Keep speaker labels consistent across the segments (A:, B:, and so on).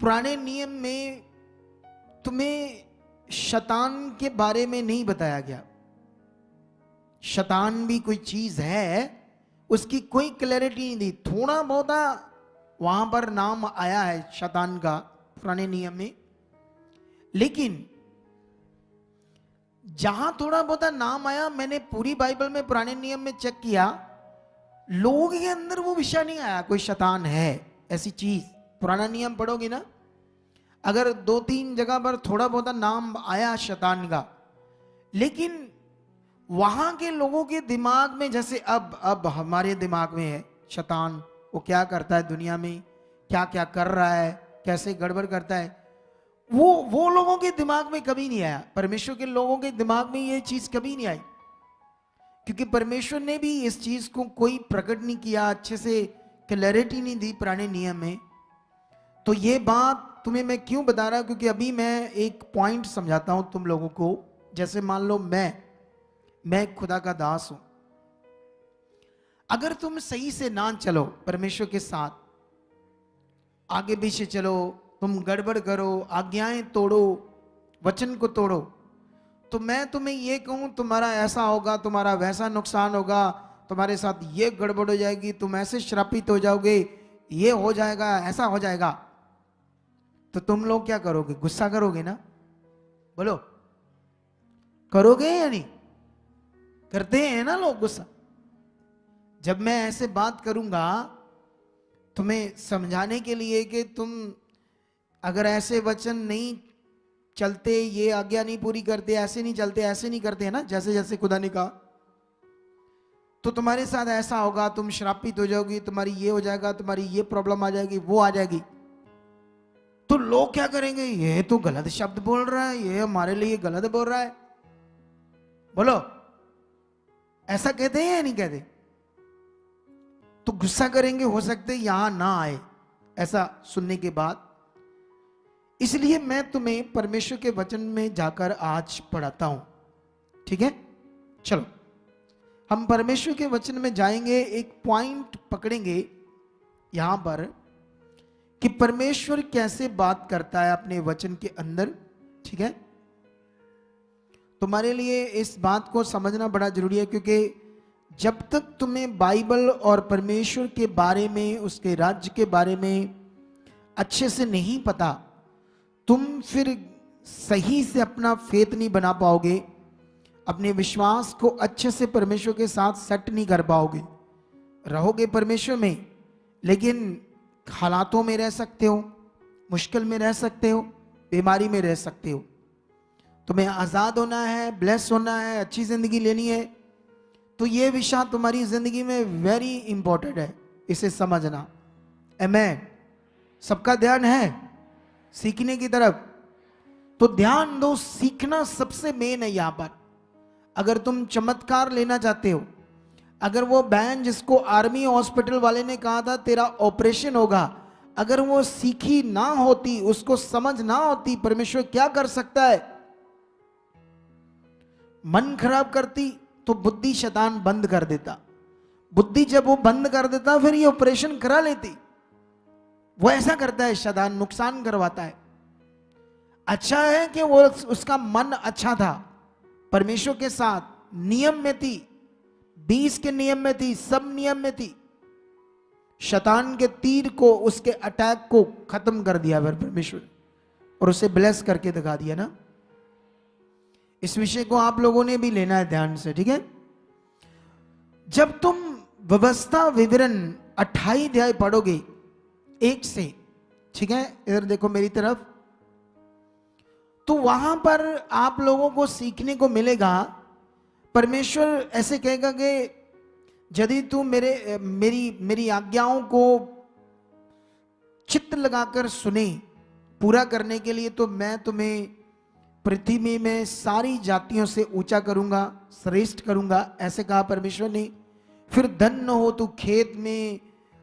A: पुराने नियम में तुम्हें शैतान के बारे में नहीं बताया गया। शैतान भी कोई चीज है, उसकी कोई क्लैरिटी नहीं दी। थोड़ा बहुत वहां पर नाम आया है शैतान का पुराने नियम में, लेकिन जहां थोड़ा बहुत नाम आया, मैंने पूरी बाइबल में पुराने नियम में चेक किया, लोगों के अंदर वो विषय नहीं आया कोई शैतान है ऐसी चीज। पुराना नियम पढ़ोगे ना, अगर 2-3 जगह पर थोड़ा बहुत नाम आया शैतान का, लेकिन वहां के लोगों के दिमाग में, जैसे अब हमारे दिमाग में है शैतान, वो क्या करता है दुनिया में, क्या क्या कर रहा है, कैसे गड़बड़ करता है, वो लोगों के दिमाग में कभी नहीं आया। परमेश्वर के लोगों के दिमाग में ये चीज कभी नहीं आई, क्योंकि परमेश्वर ने भी इस चीज को कोई प्रकट नहीं किया, अच्छे से क्लैरिटी नहीं दी पुराने नियम में। तो ये बात तुम्हें मैं क्यों बता रहा हूं, क्योंकि अभी मैं एक पॉइंट समझाता हूं तुम लोगों को। जैसे मान लो मैं खुदा का दास हूं, अगर तुम सही से ना चलो परमेश्वर के साथ, आगे पीछे चलो, तुम गड़बड़ करो, आज्ञाएं तोड़ो, वचन को तोड़ो, तो मैं तुम्हें ये कहूं तुम्हारा ऐसा होगा, तुम्हारा वैसा नुकसान होगा, तुम्हारे साथ ये गड़बड़ हो जाएगी, तुम ऐसे श्रापित हो जाओगे, ये हो जाएगा, ऐसा हो जाएगा, तो तुम लोग क्या करोगे? गुस्सा करोगे ना? बोलो, करोगे या नहीं? करते हैं ना लोग गुस्सा। जब मैं ऐसे बात करूंगा तुम्हें समझाने के लिए कि तुम अगर ऐसे वचन नहीं चलते, ये आज्ञा नहीं पूरी करते, ऐसे नहीं चलते, ऐसे नहीं करते, है ना, जैसे जैसे खुदा ने कहा, तो तुम्हारे साथ ऐसा होगा, तुम श्रापित हो जाओगी, तुम्हारी ये हो जाएगा, तुम्हारी ये प्रॉब्लम आ जाएगी, वो आ जाएगी। तो लोग क्या करेंगे? ये तो गलत शब्द बोल रहा है, ये हमारे लिए गलत बोल रहा है। बोलो, ऐसा कहते हैं या नहीं कहते? तो गुस्सा करेंगे, हो सकते यहां ना आए ऐसा सुनने के बाद। इसलिए मैं तुम्हें परमेश्वर के वचन में जाकर आज पढ़ाता हूं, ठीक है? चलो हम परमेश्वर के वचन में जाएंगे, एक पॉइंट पकड़ेंगे यहां पर कि परमेश्वर कैसे बात करता है अपने वचन के अंदर, ठीक है? तुम्हारे लिए इस बात को समझना बड़ा जरूरी है, क्योंकि जब तक तुम्हें बाइबल और परमेश्वर के बारे में, उसके राज्य के बारे में अच्छे से नहीं पता, तुम फिर सही से अपना फेथ नहीं बना पाओगे, अपने विश्वास को अच्छे से परमेश्वर के साथ सेट नहीं कर पाओगे। रहोगे परमेश्वर में, लेकिन हालातों में रह सकते हो, मुश्किल में रह सकते हो, बीमारी में रह सकते हो। तुम्हें आजाद होना है, ब्लेस होना है, अच्छी जिंदगी लेनी है, तो ये विषय तुम्हारी जिंदगी में वेरी इंपॉर्टेंट है, इसे समझना। आमीन। सबका ध्यान है सीखने की तरफ, तो ध्यान दो, सीखना सबसे मेन है यहां पर। अगर तुम चमत्कार लेना चाहते हो, अगर वो बहन जिसको आर्मी हॉस्पिटल वाले ने कहा था तेरा ऑपरेशन होगा, अगर वो सीखी ना होती, उसको समझ ना होती, परमेश्वर क्या कर सकता है? मन खराब करती तो बुद्धि शैतान बंद कर देता, बुद्धि जब वो बंद कर देता फिर ये ऑपरेशन करा लेती। वो ऐसा करता है शैतान, नुकसान करवाता है। अच्छा है कि वो उसका मन अच्छा था, परमेश्वर के साथ नियम में थी, 20 के नियम में थी, सब नियम में थी। शैतान के तीर को, उसके अटैक को खत्म कर दिया फिर परमेश्वर, और उसे ब्लेस करके दिखा दिया ना। इस विषय को आप लोगों ने भी लेना है ध्यान से, ठीक है? जब तुम व्यवस्था विवरण 28 अध्याय पढ़ोगे 1 से, ठीक है, इधर देखो मेरी तरफ, तो वहां पर आप लोगों को सीखने को मिलेगा। परमेश्वर ऐसे कहेगा कि यदि तू मेरी आज्ञाओं को चित्त लगाकर सुने पूरा करने के लिए, तो मैं तुम्हें पृथ्वी में सारी जातियों से ऊंचा करूंगा, श्रेष्ठ करूंगा, ऐसे कहा परमेश्वर ने। फिर धन्य हो तू खेत में,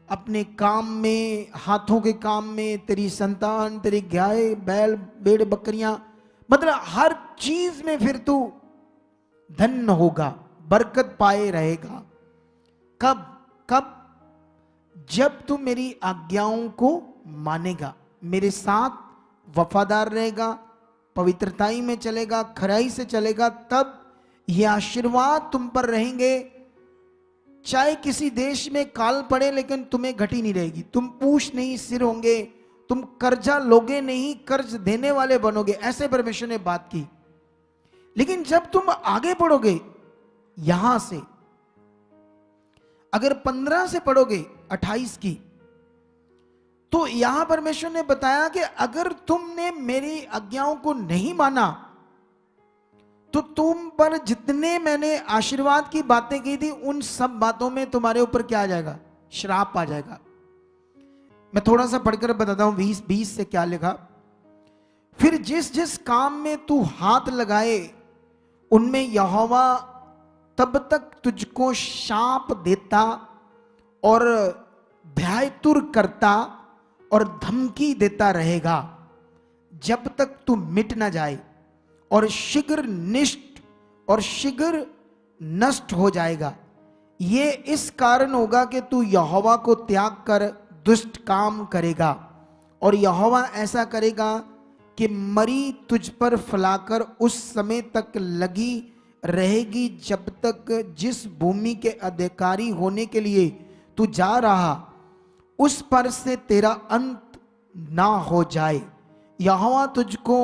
A: अपने काम में, हाथों के काम में, तेरी संतान, तेरी गाय बैल भेड़ बकरियां, मतलब हर चीज में फिर तू धन्य होगा, बरकत पाए रहेगा। कब? जब तू मेरी आज्ञाओं को मानेगा, मेरे साथ वफादार रहेगा, पवित्रताई में चलेगा, खराई से चलेगा, तब ये आशीर्वाद तुम पर रहेंगे। चाहे किसी देश में काल पड़े लेकिन तुम्हें घटी नहीं रहेगी। तुम पूछ नहीं सिर होंगे, तुम कर्जा लोगे नहीं, कर्ज देने वाले बनोगे। ऐसे परमेश्वर ने बात की। लेकिन जब तुम आगे पढ़ोगे यहां से, अगर 15 से पढ़ोगे 28 की, तो यहां परमेश्वर ने बताया कि अगर तुमने मेरी आज्ञाओं को नहीं माना तो तुम पर जितने मैंने आशीर्वाद की बातें की थी उन सब बातों में तुम्हारे ऊपर क्या आ जाएगा? श्राप आ जाएगा। मैं थोड़ा सा पढ़कर बताता हूं 20 से क्या लिखा। फिर जिस जिस काम में तू हाथ लगाए उनमें यहोवा तब तक तुझको शाप देता और भयतुर करता और धमकी देता रहेगा, जब तक तू मिट ना जाए और शीघ्र नष्ट हो जाएगा। ये इस कारण होगा कि तू यहोवा को त्याग कर दुष्ट काम करेगा, और यहोवा ऐसा करेगा कि मरी तुझ पर फैलाकर उस समय तक लगी रहेगी जब तक जिस भूमि के अधिकारी होने के लिए तू जा रहा उस पर से तेरा अंत ना हो जाए। यहोवा तुझको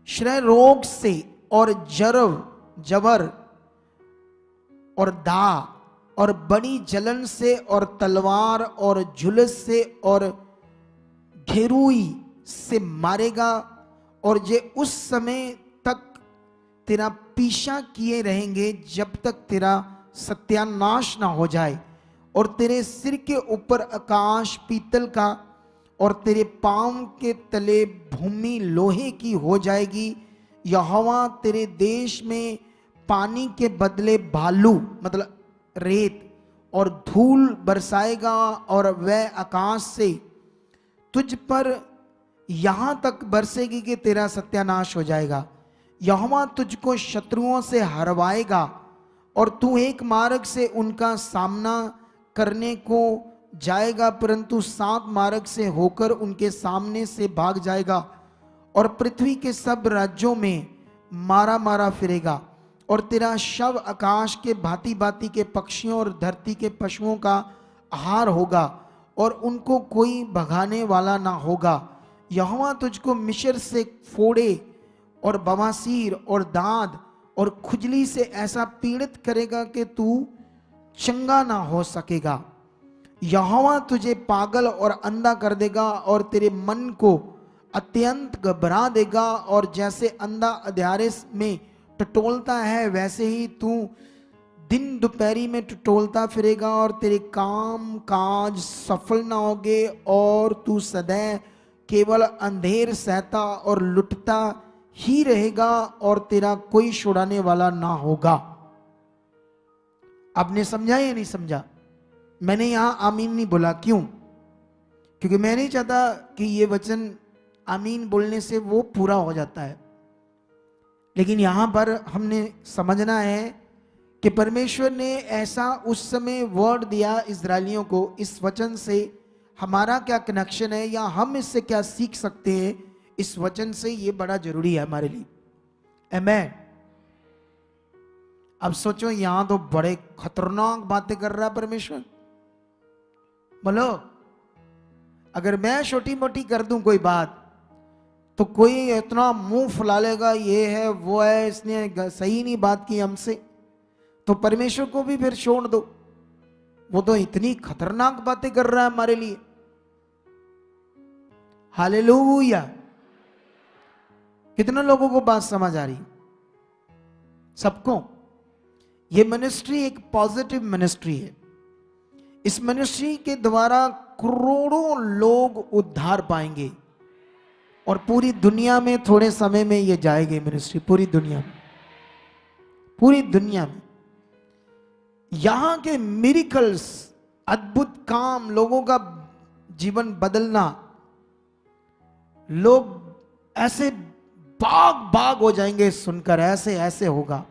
A: श्रय रोग से और जवर और दाह और बड़ी जलन से और तलवार और झुलस से और घेरुई से मारेगा, और ये उस समय तक तेरा पीछा किए रहेंगे जब तक तेरा सत्यानाश ना हो जाए। और तेरे सिर के ऊपर आकाश पीतल का और तेरे पांव के तले भूमि लोहे की हो जाएगी। यहोवा तेरे देश में पानी के बदले बालू मतलब रेत और धूल बरसाएगा, और वह आकाश से तुझ पर यहां तक बरसेगी कि तेरा सत्यानाश हो जाएगा। यहोवा तुझको शत्रुओं से हरवाएगा और तू एक मार्ग से उनका सामना करने को जाएगा, परंतु 7 मार्ग से होकर उनके सामने से भाग जाएगा, और पृथ्वी के सब राज्यों में मारा मारा फिरेगा। और तेरा शव आकाश के भांति भांति के पक्षियों और धरती के पशुओं का आहार होगा, और उनको कोई भगाने वाला ना होगा। यहोवा तुझको मिस्र से फोड़े और बवासीर और दाद और खुजली से ऐसा पीड़ित करेगा कि तू चंगा ना हो सकेगा। यहोवा तुझे पागल और अंधा कर देगा और तेरे मन को अत्यंत घबरा देगा, और जैसे अंधा अंधियारे में टटोलता है वैसे ही तू दिन दोपहरी में टटोलता फिरेगा, और तेरे काम काज सफल ना होगे, और तू सदैव केवल अंधेर सहता और लुटता ही रहेगा, और तेरा कोई छुड़ाने वाला ना होगा। आपने समझा या नहीं समझा? मैंने यहां आमीन नहीं बोला, क्यों? क्योंकि मैं नहीं चाहता कि ये वचन आमीन बोलने से वो पूरा हो जाता है। लेकिन यहां पर हमने समझना है कि परमेश्वर ने ऐसा उस समय वर्ड दिया इस्राएलियों को। इस वचन से हमारा क्या कनेक्शन है या हम इससे क्या सीख सकते हैं इस वचन से, ये बड़ा जरूरी है हमारे लिए। आमीन। अब सोचो, यहां तो बड़े खतरनाक बातें कर रहा है परमेश्वर। बोलो, अगर मैं छोटी मोटी कर दूं कोई बात तो कोई इतना मुंह फुला लेगा, ये है वो है, इसने सही नहीं बात की हमसे, तो परमेश्वर को भी फिर छोड़ दो, वो तो इतनी खतरनाक बातें कर रहा है हमारे लिए। हालेलुया। कितने लोगों को बात समझ आ रही? सबको। ये मिनिस्ट्री एक पॉजिटिव मिनिस्ट्री है। इस मिनिस्ट्री के द्वारा करोड़ों लोग उद्धार पाएंगे, और पूरी दुनिया में थोड़े समय में ये जाएगी मिनिस्ट्री, पूरी दुनिया में, पूरी दुनिया में। यहां के मिरेकल्स, अद्भुत काम, लोगों का जीवन बदलना, लोग ऐसे बाग बाग हो जाएंगे सुनकर, ऐसे ऐसे होगा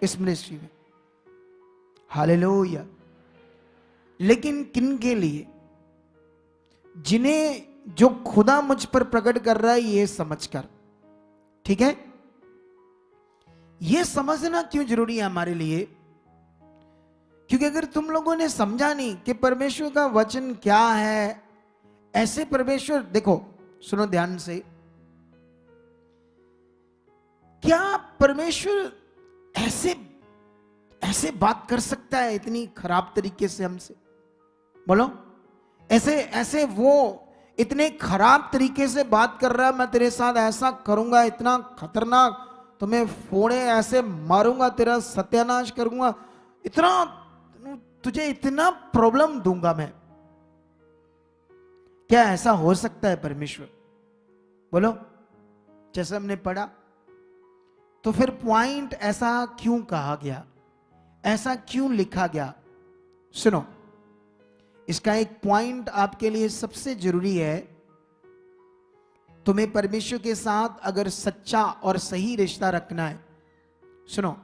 A: इस मिनिस्ट्री में। हालेलुया। लेकिन किन के लिए? जिन्हें जो खुदा मुझ पर प्रकट कर रहा है ये समझकर। ठीक है, ये समझना क्यों जरूरी है हमारे लिए? क्योंकि अगर तुम लोगों ने समझा नहीं कि परमेश्वर का वचन क्या है, ऐसे परमेश्वर, देखो सुनो ध्यान से, क्या परमेश्वर ऐसे ऐसे बात कर सकता है इतनी खराब तरीके से हमसे? बोलो, ऐसे ऐसे वो इतने खराब तरीके से बात कर रहा है, मैं तेरे साथ ऐसा करूंगा, इतना खतरनाक, तुम्हें फोड़े ऐसे मारूंगा, तेरा सत्यानाश करूंगा, इतना तुझे इतना प्रॉब्लम दूंगा मैं। क्या ऐसा हो सकता है परमेश्वर? बोलो, जैसे हमने पढ़ा, तो फिर पॉइंट ऐसा क्यों कहा गया, ऐसा क्यों लिखा गया? सुनो, इसका एक पॉइंट आपके लिए सबसे जरूरी है। तुम्हें परमेश्वर के साथ अगर सच्चा और सही रिश्ता रखना है, सुनो,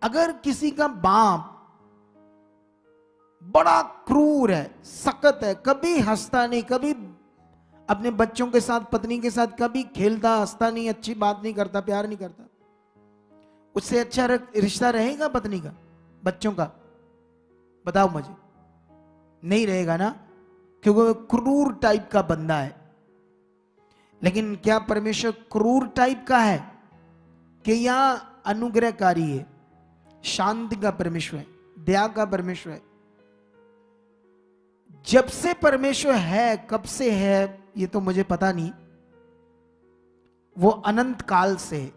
A: अगर किसी का बाप बड़ा क्रूर है, सख्त है, कभी हंसता नहीं, कभी अपने बच्चों के साथ, पत्नी के साथ कभी खेलता हंसता नहीं, अच्छी बात नहीं करता, प्यार नहीं करता, उससे अच्छा रिश्ता रहेगा पत्नी का, बच्चों का? बताओ मुझे, नहीं रहेगा ना, क्योंकि वो क्रूर टाइप का बंदा है। लेकिन क्या परमेश्वर क्रूर टाइप का है कि या अनुग्रहकारी है, शांति का परमेश्वर है, दया का परमेश्वर है? जब से परमेश्वर है, कब से है ये तो मुझे पता नहीं, वो अनंत काल से है।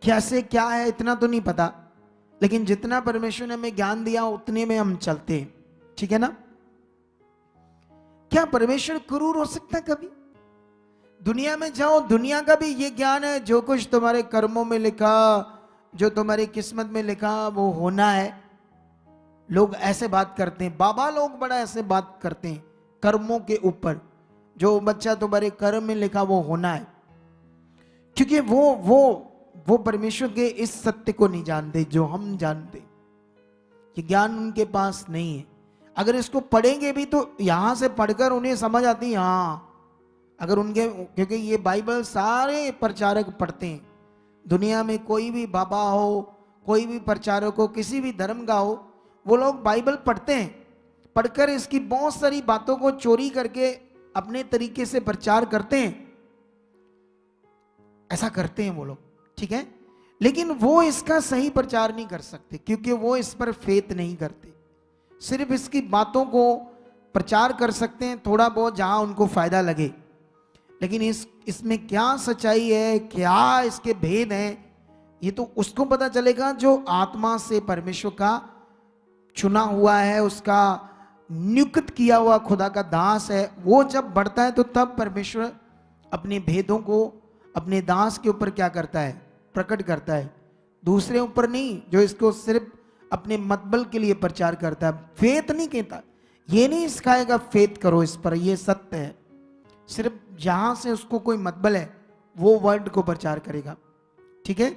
A: कैसे क्या है इतना तो नहीं पता, लेकिन जितना परमेश्वर ने हमें ज्ञान दिया उतने में हम चलते हैं। ठीक है ना? क्या परमेश्वर क्रूर हो सकता है कभी? दुनिया में जाओ, दुनिया का भी ये ज्ञान है, जो कुछ तुम्हारे कर्मों में लिखा, जो तुम्हारी किस्मत में लिखा वो होना है। लोग ऐसे बात करते हैं, बाबा लोग बड़ा ऐसे बात करते हैं कर्मों के ऊपर, जो बच्चा तुम्हारे कर्म में लिखा वो होना है, क्योंकि वो परमेश्वर के इस सत्य को नहीं जानते जो हम जानते। ये ज्ञान उनके पास नहीं है। अगर इसको पढ़ेंगे भी तो यहां से पढ़कर उन्हें समझ आती है, हाँ, अगर उनके, क्योंकि ये बाइबल सारे प्रचारक पढ़ते हैं, दुनिया में कोई भी बाबा हो, कोई भी प्रचारक हो, किसी भी धर्म का हो, वो लोग बाइबल पढ़ते हैं, पढ़कर इसकी बहुत सारी बातों को चोरी करके अपने तरीके से प्रचार करते हैं, ऐसा करते हैं वो लोग। ठीक है, लेकिन वो इसका सही प्रचार नहीं कर सकते, क्योंकि वो इस पर फेथ नहीं करते, सिर्फ इसकी बातों को प्रचार कर सकते हैं थोड़ा बहुत जहां उनको फायदा लगे, लेकिन इसमें क्या सच्चाई है, क्या इसके भेद हैं, ये तो उसको पता चलेगा जो आत्मा से परमेश्वर का चुना हुआ है, उसका नियुक्त किया हुआ खुदा का दास है। वो जब बढ़ता है तो तब परमेश्वर अपने भेदों को अपने दास के ऊपर क्या करता है, प्रकट करता है, दूसरे ऊपर नहीं, जो इसको सिर्फ अपने मतबल के लिए प्रचार करता है। फेथ नहीं कहता, ये नहीं सिखाएगा फेथ करो इस पर, ये सत्य है, सिर्फ जहां से उसको कोई मतबल है वो वर्ड को प्रचार करेगा। ठीक है,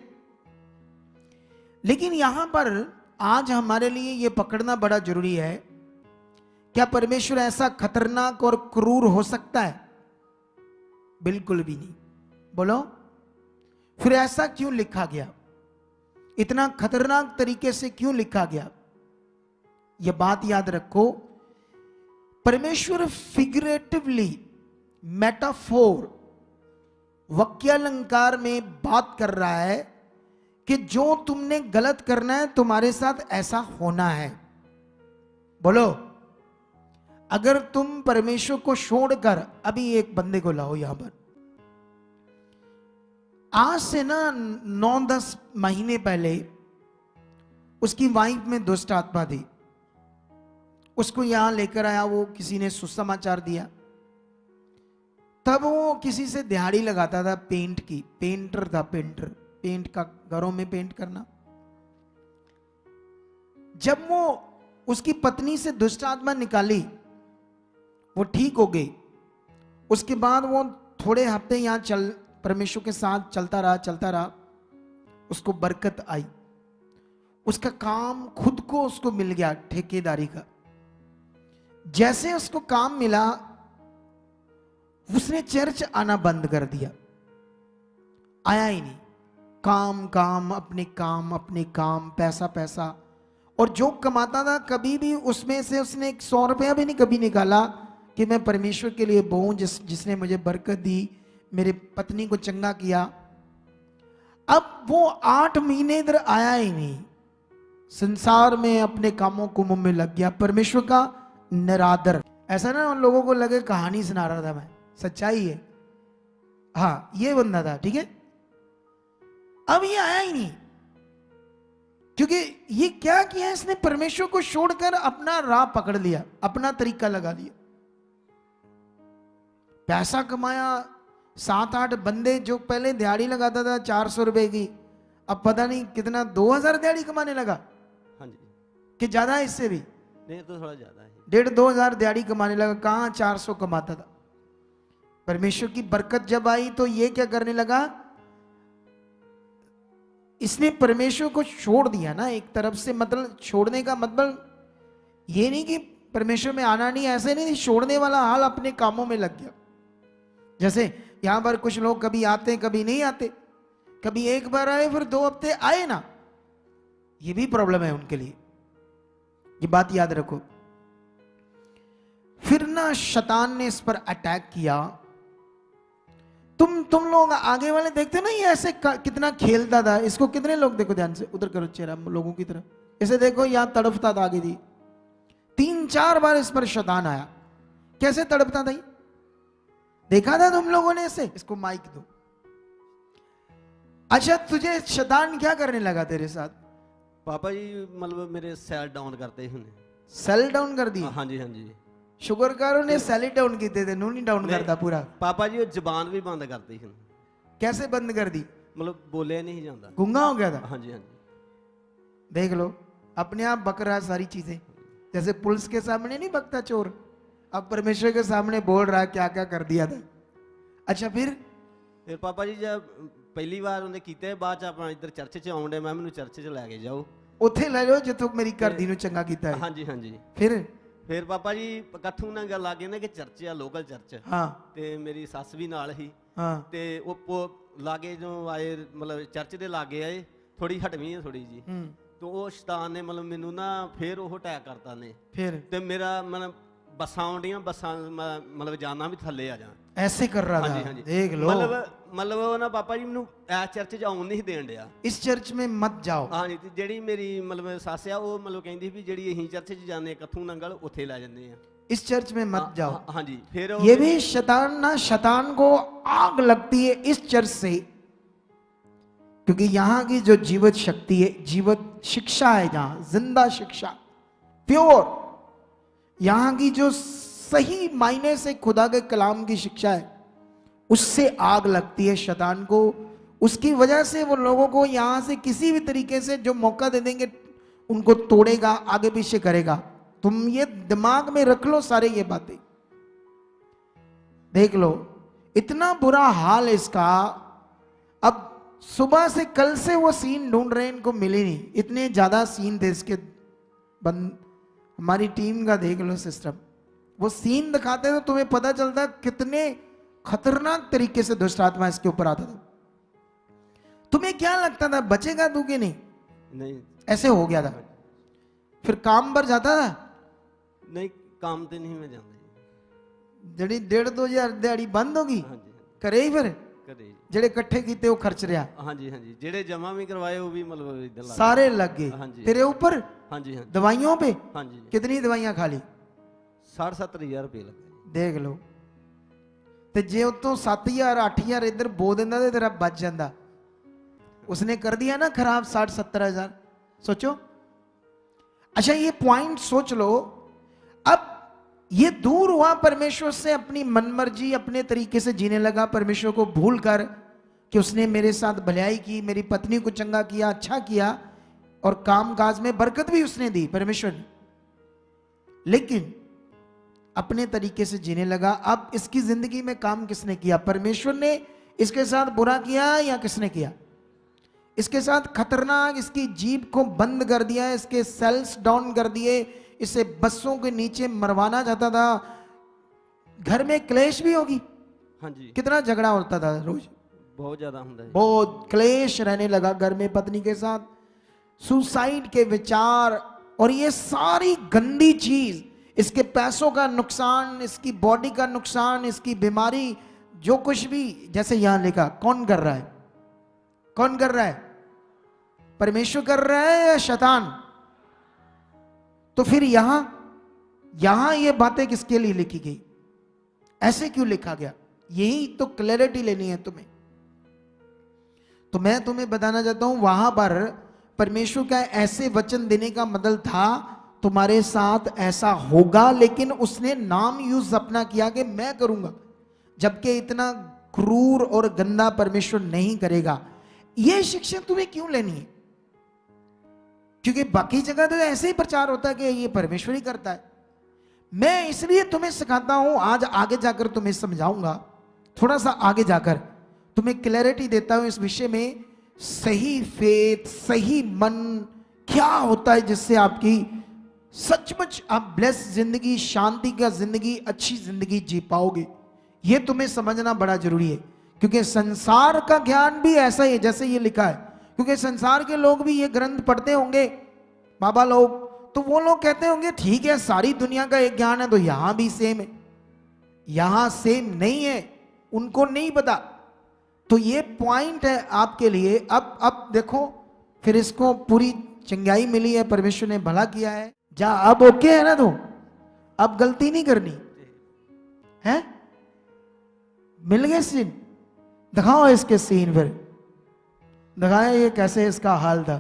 A: लेकिन यहां पर आज हमारे लिए ये पकड़ना बड़ा जरूरी है, क्या परमेश्वर ऐसा खतरनाक और क्रूर हो सकता है? बिल्कुल भी नहीं। बोलो, फिर ऐसा क्यों लिखा गया, इतना खतरनाक तरीके से क्यों लिखा गया? यह बात याद रखो, परमेश्वर फिगरेटिवली, मेटाफोर, वाक्यालंकार में बात कर रहा है कि जो तुमने गलत करना है तुम्हारे साथ ऐसा होना है। बोलो, अगर तुम परमेश्वर को छोड़कर, अभी एक बंदे को लाओ यहां पर, आज से ना 9-10 महीने पहले उसकी वाइफ में दुष्ट आत्मा थी, उसको यहां लेकर आया, वो किसी ने सुसमाचार दिया, तब वो किसी से दिहाड़ी लगाता था पेंट की, पेंटर था, पेंट का, घरों में पेंट करना। जब वो उसकी पत्नी से दुष्ट आत्मा निकाली, वो ठीक हो गई, उसके बाद वो थोड़े हफ्ते यहां परमेश्वर के साथ चलता रहा, उसको बरकत आई, उसका काम खुद को उसको मिल गया, ठेकेदारी का। जैसे उसको काम मिला उसने चर्च आना बंद कर दिया, आया ही नहीं। काम काम अपने काम, पैसा पैसा, और जो कमाता था कभी भी उसमें से उसने 100 रुपया भी नहीं कभी निकाला कि मैं परमेश्वर के लिए बोऊं, जिसने मुझे बरकत दी, मेरे पत्नी को चंगा किया। अब वो 8 महीने इधर आया ही नहीं, संसार में अपने कामों को मुंह में लग गया, परमेश्वर का निरादर। ऐसा ना उन लोगों को लगे कहानी सुना रहा था मैं, सच्चाई है। हाँ, ये बंदा था, ठीक है। अब ये आया ही नहीं, क्योंकि ये क्या किया इसने, परमेश्वर को छोड़कर अपना राह पकड़ लिया, अपना तरीका लगा लिया, पैसा कमाया। 7-8 बंदे, जो पहले दिहाड़ी लगाता था 400 रुपए की, अब पता नहीं कितना 2000 दिहाड़ी कमाने लगा।
B: हाँ जी,
A: कि ज्यादा है इससे भी?
B: नहीं तो थोड़ा ज्यादा है,
A: 1,500-2,000 दिहाड़ी कमाने लगा। कहां 400 कमाता था। परमेश्वर की बरकत जब आई तो ये क्या करने लगा, इसने परमेश्वर को छोड़ दिया ना एक तरफ से। मतलब छोड़ने का मतलब ये नहीं कि परमेश्वर में आना नहीं, ऐसे नहीं, छोड़ने वाला हाल अपने कामों में लग गया। जैसे यहां पर कुछ लोग कभी आते कभी नहीं आते, कभी एक बार आए फिर 2 हफ्ते आए ना, ये भी प्रॉब्लम है उनके लिए, ये बात याद रखो। फिर ना शैतान ने इस पर अटैक किया। तुम लोग आगे वाले देखते ना, ये ऐसे कितना खेलता था। इसको कितने लोग, देखो ध्यान से, उधर करो चेहरा लोगों की तरफ, इसे देखो, यहां तड़पता था आगे दी। 3-4 बार इस पर शैतान आया। कैसे तड़पता था, देखा था तुम लोगों ने इसे? इसको माइक दो। अच्छा, तुझे शैतान क्या करने लगा तेरे साथ?
B: पापा जी मतलब मेरे सेल डाउन करते हैं।
A: सेल डाउन कर दी?
B: हाँ जी, हाँ जी।
A: शुगर कारों ने सेल डाउन किए थे, नू नहीं डाउन करता पूरा।
B: पापा जी वो जबान भी बंद करते हैं।
A: कैसे बंद कर दी?
B: मतलब बोले नहीं जाता,
A: गूंगा हो गया था।
B: हाँ जी, हाँ जी।
A: देख लो, अपने आप बक रहा सारी चीजें। जैसे पुलिस के सामने नहीं बकता चोर, अब परमेश्वर के सामने बोल रहा है क्या क्या कर दिया था। अच्छा, फिर
B: पापा जी जब पहली बार उन्हें कीते, बाद अपना इधर चर्च च आउंडे, मैं मैनू चर्च च लैके जाओ,
A: ਉੱਥੇ ਲੈ ਜਾਓ ਜਿੱਥੋਂ ਮੇਰੀ ਘਰ ਦੀ ਨੂੰ ਚੰਗਾ ਕੀਤਾ ਹੈ।
B: हाँ जी, हाँ जी।
A: फिर
B: पापा जी कथू ना गल आ गई ना कि चर्च आ, लोकल चर्च।
A: हाँ,
B: ते मेरी सस भी नाल ही,
A: हाँ,
B: ते वो लागे जो आए, मतलब चर्च दे लागे आए, थोड़ी हटवी है थोड़ी जी। तो वो शैतान ने मतलब मैनू ना फिर वो अटैक करता ने,
A: फिर
B: ते मेरा मतलब बसां आउंडियां, बसां मतलब जाना भी थल्ले आ जा,
A: ऐसे कर रहा
B: हाँ
A: था।
B: जी, हाँ जी।
A: देख लो,
B: मतलब वो ना पापा जी मैनू इस चर्च च आउन नहीं देन दिया।
A: इस चर्च में मत जाओ।
B: हाँ जी, ते जेड़ी मेरी मतलब सस आ, वो मतलब कहंदी भी जेड़ी अहीं चर्च च जाने कथू नंगल उत्थे लै जंदे आ,
A: इस चर्च में मत जाओ।
B: हाँ जी। फिर
A: ये भी शैतान ना, शैतान को आग लगती है इस चर्च से, क्योंकि यहाँ की जो जीवित शक्ति है, जीवित शिक्षा है, जहाँ जिंदा शिक्षा, प्योर, यहाँ की जो सही मायने से खुदा के कलाम की शिक्षा है, उससे आग लगती है शैतान को। उसकी वजह से वो लोगों को यहाँ से किसी भी तरीके से जो मौका दे देंगे उनको तोड़ेगा, आगे पीछे करेगा। तुम ये दिमाग में रख लो सारे ये बातें। देख लो, इतना बुरा हाल इसका। अब सुबह से, कल से वो सीन ढूंढ रहे हैं, इनको मिले नहीं। इतने ज्यादा सीन थे इसके बंद। हमारी टीम का देख लो सिस्टम, वो सीन दिखाते तो तुम्हें पता चलता कितने खतरनाक तरीके से दुष्ट आत्मा इसके ऊपर आता था। तुम्हें क्या लगता था बचेगा तू कि नहीं?
B: नहीं,
A: ऐसे हो गया था। फिर काम पर जाता था?
B: नहीं, काम ते नहीं मैं जाता।
A: जड़ी 1,500-2,000 दिहाड़ी बंद होगी,
B: हाँ जी,
A: करे ही फिर
B: करे
A: जेड़े इकट्ठे कीते वो खर्च रहा।
B: हाँ जी, हाँ जी। जेड़े जमा भी करवाए वो भी मतलब इधर
A: सारे लग गए।
B: हाँ जी,
A: तेरे ऊपर?
B: हाँ जी, हाँ जी।
A: दवाइयों पे?
B: हाँ जी।
A: कितनी दवाइयां खा ली?
B: 60-70 रुपये लगे।
A: देख लो, ते जे उतो 7,000-8,000 इधर बो देंदा ते तेरा बच जाता। उसने कर दिया ना खराब 60-70 हजार। सोचो। अच्छा, ये पॉइंट सोच लो। अब ये दूर हुआ परमेश्वर से, अपनी मनमर्जी अपने तरीके से जीने लगा, परमेश्वर को भूल कर कि उसने मेरे साथ भलाई की, मेरी पत्नी को चंगा किया, अच्छा किया, और काम काज में बरकत भी उसने दी परमेश्वर ने, लेकिन अपने तरीके से जीने लगा। अब इसकी जिंदगी में काम किसने किया? परमेश्वर ने इसके साथ बुरा किया या किसने किया? इसके साथ खतरनाक, इसकी जीभ को बंद कर दिया, इसके सेल्स डाउन कर दिए, इसे बसों के नीचे मरवाना चाहता था, घर में क्लेश भी होगी,
B: हाँ जी,
A: कितना झगड़ा होता था रोज,
B: बहुत ज्यादा ਹੁੰਦਾ है।
A: बहुत क्लेश रहने लगा घर में पत्नी के साथ, सुसाइड के विचार, और ये सारी गंदी चीज, इसके पैसों का नुकसान, इसकी बॉडी का नुकसान, इसकी बीमारी, जो कुछ भी, जैसे यहां लिखा, कौन कर रहा है? कौन कर रहा है? परमेश्वर कर रहा है या शैतान? तो फिर यहां ये बातें किसके लिए लिखी गई? ऐसे क्यों लिखा गया? यही तो क्लैरिटी लेनी है तुम्हें। तो मैं तुम्हें बताना चाहता हूं, वहां पर परमेश्वर का ऐसे वचन देने का मतलब था तुम्हारे साथ ऐसा होगा, लेकिन उसने नाम यूज अपना किया कि मैं करूंगा, जबकि इतना क्रूर और गंदा परमेश्वर नहीं करेगा। यह शिक्षा तुम्हें क्यों लेनी है? क्योंकि बाकी जगह तो ऐसे ही प्रचार होता है कि ये परमेश्वर ही करता है। मैं इसलिए तुम्हें सिखाता हूं, आज आगे जाकर तुम्हें समझाऊंगा, थोड़ा सा आगे जाकर तुम्हें क्लैरिटी देता हूं इस विषय में, सही फेथ, सही मन क्या होता है जिससे आपकी सचमुच आप ब्लेस जिंदगी, शांति का जिंदगी, अच्छी जिंदगी जी पाओगे। यह तुम्हें समझना बड़ा जरूरी है, क्योंकि संसार का ज्ञान भी ऐसा ही है जैसे ये लिखा है। क्योंकि संसार के लोग भी ये ग्रंथ पढ़ते होंगे, बाबा लोग, तो वो लोग कहते होंगे ठीक है सारी दुनिया का एक ज्ञान है तो यहां भी सेम है। यहां सेम नहीं है, उनको नहीं पता। तो ये पॉइंट है आपके लिए। अब देखो, फिर इसको पूरी चंगाई मिली है, परमेश्वर ने भला किया है, जा अब ओके है ना? तो अब गलती नहीं करनी है। मिल गए सीन? दिखाओ इसके सीन, फिर दिखाया ये कैसे इसका हाल था।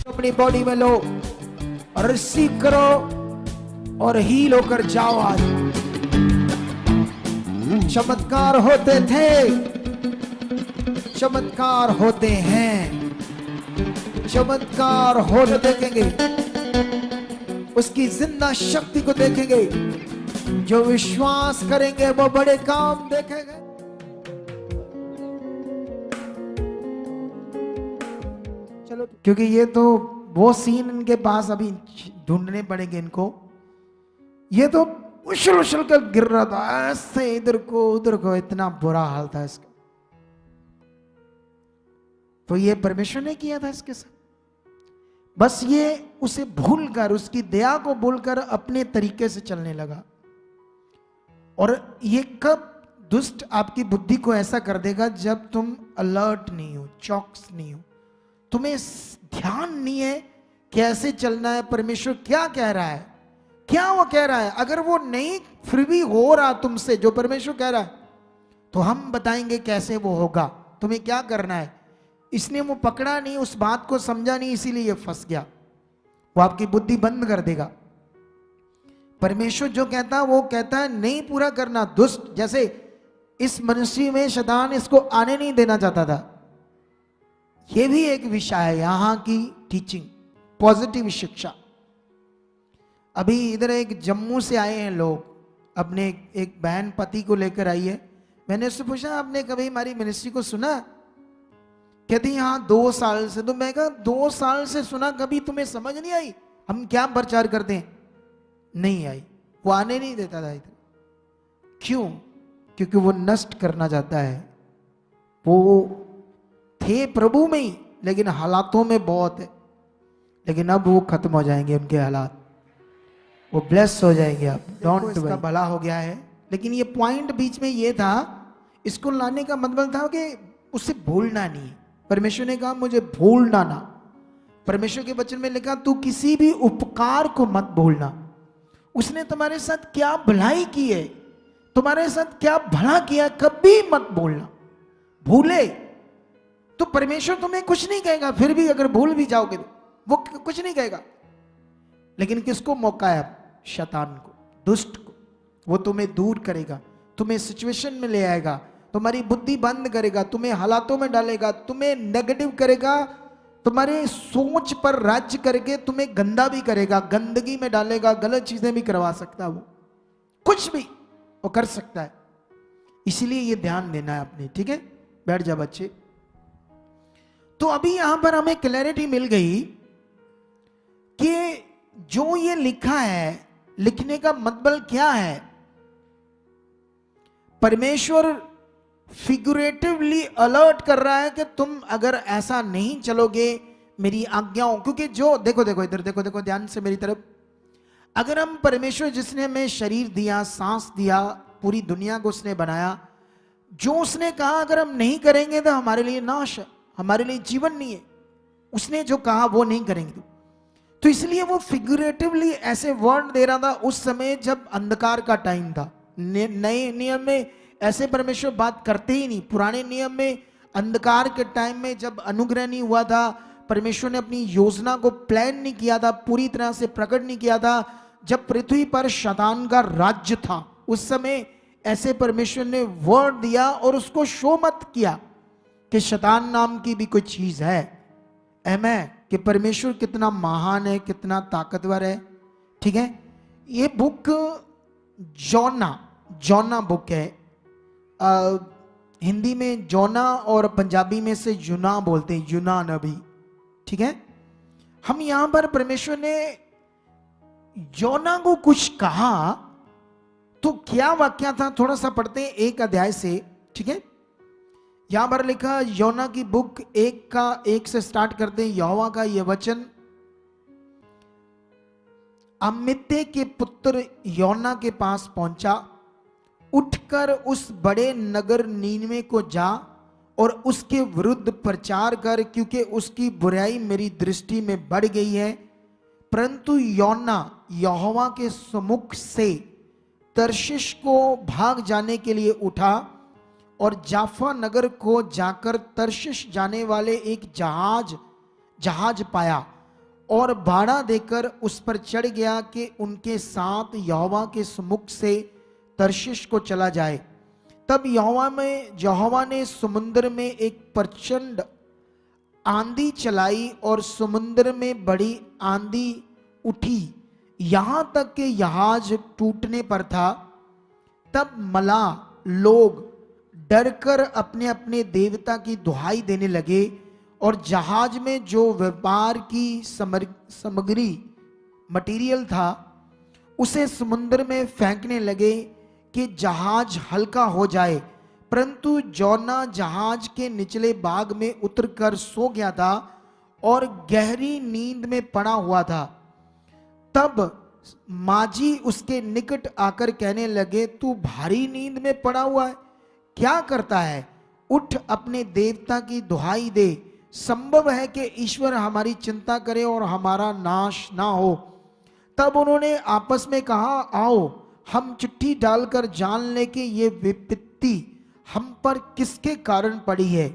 A: अपनी बॉडी में लो और रिसीव करो और हील होकर जाओ। आज चमत्कार होते थे, चमत्कार होते हैं, चमत्कार होते देखेंगे, उसकी जिंदा शक्ति को देखेंगे। जो विश्वास करेंगे वो बड़े काम देखेंगे। चलो, क्योंकि ये तो वो सीन इनके पास अभी ढूंढने पड़ेंगे इनको। ये तो उछल उछल कर गिर रहा था ऐसे, इधर को उधर को, इतना बुरा हाल था इसका। तो ये परमेश्वर ने किया था इसके साथ। बस ये उसे भूलकर, उसकी दया को भूलकर अपने तरीके से चलने लगा। और ये कब दुष्ट आपकी बुद्धि को ऐसा कर देगा? जब तुम अलर्ट नहीं हो, चौकस नहीं हो, तुम्हें ध्यान नहीं है कैसे चलना है, परमेश्वर क्या कह रहा है, क्या वो कह रहा है। अगर वो नहीं फिर भी हो रहा तुमसे जो परमेश्वर कह रहा है, तो हम बताएंगे कैसे वो होगा, तुम्हें क्या करना है। इसने वो पकड़ा नहीं, उस बात को समझा नहीं, इसीलिए ये फंस गया। वो आपकी बुद्धि बंद कर देगा। परमेश्वर जो कहता है वो कहता है नहीं पूरा करना। दुष्ट जैसे इस मनुष्य में शैतान इसको आने नहीं देना चाहता था। ये भी एक विषय है यहां की टीचिंग, पॉजिटिव शिक्षा। अभी इधर एक जम्मू से आए हैं लोग, अपने एक बहन पति को लेकर आई है। मैंने उससे पूछा आपने कभी हमारी मिनिस्ट्री को सुना? कहती हाँ 2 साल से। तो मैं कहा 2 साल से सुना, कभी तुम्हें समझ नहीं आई हम क्या प्रचार करते हैं? नहीं आई। वो आने नहीं देता था इधर। क्यों? क्योंकि वो नष्ट करना चाहता है। वो थे प्रभु में ही, लेकिन हालातों में बहुत है। लेकिन अब वो खत्म हो जाएंगे उनके हालात, वो ब्लेस हो जाएंगे। अब डोंट, इसका भला हो गया है। लेकिन ये पॉइंट बीच में ये था, इसको लाने का मतलब था कि उसे भूलना नहीं। परमेश्वर ने कहा मुझे भूलना ना। परमेश्वर के वचन में लिखा तू किसी भी उपकार को मत भूलना। उसने तुम्हारे साथ क्या भलाई की है, तुम्हारे साथ क्या भला किया, कभी मत भूलना। भूले तो परमेश्वर तुम्हें कुछ नहीं कहेगा, फिर भी अगर भूल भी जाओगे तो वो कुछ नहीं कहेगा। लेकिन किसको मौका है? शैतान को, दुष्ट को। वो तुम्हें दूर करेगा, तुम्हें सिचुएशन में ले आएगा, तुम्हारी बुद्धि बंद करेगा, तुम्हें हालातों में डालेगा, तुम्हें नेगेटिव करेगा, तुम्हारे सोच पर राज्य करके तुम्हें गंदा भी करेगा, गंदगी में डालेगा, गलत चीजें भी करवा सकता है, वो कुछ भी वो कर सकता है। इसीलिए ये ध्यान देना है अपने, ठीक है। बैठ जा बच्चे। तो अभी यहां पर हमें क्लैरिटी मिल गई कि जो ये लिखा है, लिखने का मतलब क्या है। परमेश्वर फिगुरेटिवली अलर्ट कर रहा है कि तुम अगर ऐसा नहीं चलोगे मेरी आज्ञाओं, क्योंकि जो देखो इधर देखो ध्यान से मेरी तरफ। अगर हम परमेश्वर जिसने हमें शरीर दिया, सांस दिया, पूरी दुनिया को उसने बनाया, जो उसने कहा अगर हम नहीं करेंगे तो हमारे लिए नाश है, हमारे लिए जीवन नहीं है। उसने जो कहा वो नहीं करेंगे तो इसलिए वो फिगुरेटिवली ऐसे वर्ड दे रहा था उस समय जब अंधकार का टाइम था। नए नियम में ऐसे परमेश्वर बात करते ही नहीं। पुराने नियम में अंधकार के टाइम में जब अनुग्रह नहीं हुआ था, परमेश्वर ने अपनी योजना को प्लान नहीं किया था, पूरी तरह से प्रकट नहीं किया था, जब पृथ्वी पर शैतान का राज्य था, उस समय ऐसे परमेश्वर ने वर्ड दिया और उसको शो मत किया कि शैतान नाम की भी कोई चीज है। आमेन। कि परमेश्वर कितना महान है, कितना ताकतवर है, ठीक है। ये बुक जोना बुक है। हिंदी में जोना और पंजाबी में से यूना बोलते हैं, यूना नबी, ठीक है। हम यहां पर परमेश्वर ने जोना को कुछ कहा तो क्या वाक्य था, थोड़ा सा पढ़ते हैं एक अध्याय से, ठीक है। यहां पर लिखा योना की बुक 1 से स्टार्ट करते हैं। यहोवा का यह वचन अमित्ते के पुत्र योना के पास पहुंचा। उठकर उस बड़े नगर नीनवे को जा और उसके विरुद्ध प्रचार कर, क्योंकि उसकी बुराई मेरी दृष्टि में बढ़ गई है। परंतु योना यहोवा के सम्मुख से तर्शिश को भाग जाने के लिए उठा और जाफा नगर को जाकर तर्शिश जाने वाले एक जहाज पाया और भाड़ा देकर उस पर चढ़ गया कि उनके साथ यहोवा के सम्मुख से तर्शिश को चला जाए। तब यहोवा ने समुद्र में एक प्रचंड आंधी चलाई और समुद्र में बड़ी आंधी उठी, यहां तक कि जहाज टूटने पर था। तब मलाह लोग डरकर अपने अपने देवता की दुहाई देने लगे और जहाज में जो व्यापार की सामग्री मटेरियल था उसे समुद्र में फेंकने लगे कि जहाज हल्का हो जाए। परंतु जोना जहाज के निचले भाग में उतरकर सो गया था और गहरी नींद में पड़ा हुआ था। तब माजी उसके निकट आकर कहने लगे, तू भारी नींद में पड़ा हुआ है, क्या करता है? उठ अपने देवता की दुहाई दे, संभव है कि ईश्वर हमारी चिंता करे और हमारा नाश ना हो। तब उन्होंने आपस में कहा, आओ हम चिट्ठी डालकर जान ले कि ये विपत्ति हम पर किसके कारण पड़ी है।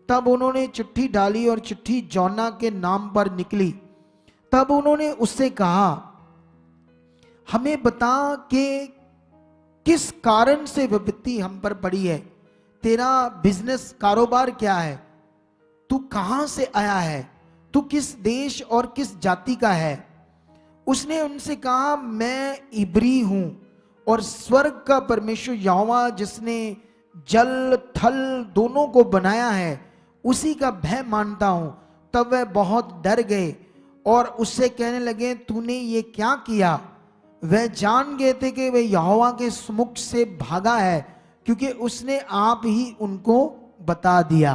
A: तब उन्होंने चिट्ठी डाली और चिट्ठी जोना के नाम पर निकली। तब उन्होंने उससे कहा, हमें बता कि किस कारण से विपत्ति हम पर पड़ी है। तेरा बिजनेस कारोबार क्या है? तू कहां से आया है? तू किस देश और किस जाति का है? उसने उनसे कहा, मैं इब्री हूं और स्वर्ग का परमेश्वर यहोवा जिसने जल थल दोनों को बनाया है उसी का भय मानता हूं। तब वह बहुत डर गए और उससे कहने लगे, तूने ये क्या किया? वह जान गए थे कि वह यहोवा के सम्मुख से भागा है, क्योंकि उसने आप ही उनको बता दिया।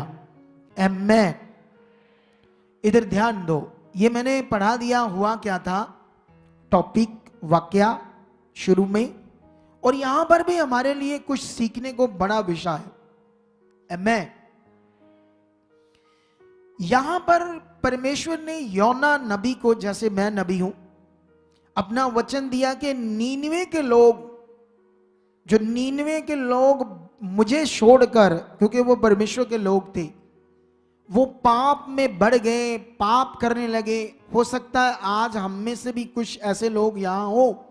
A: आमेन। इधर ध्यान दो, ये मैंने पढ़ा दिया। हुआ क्या था? टॉपिक वाक्या शुरू में, और यहां पर भी हमारे लिए कुछ सीखने को बड़ा विषय है। आमेन। यहां पर परमेश्वर ने योना नबी को, जैसे मैं नबी हूं, अपना वचन दिया कि नीनवे के लोग मुझे छोड़कर, क्योंकि वो परमेश्वर के लोग थे, वो पाप में बढ़ गए, पाप करने लगे। हो सकता है आज हम में से भी कुछ ऐसे लोग यहां हो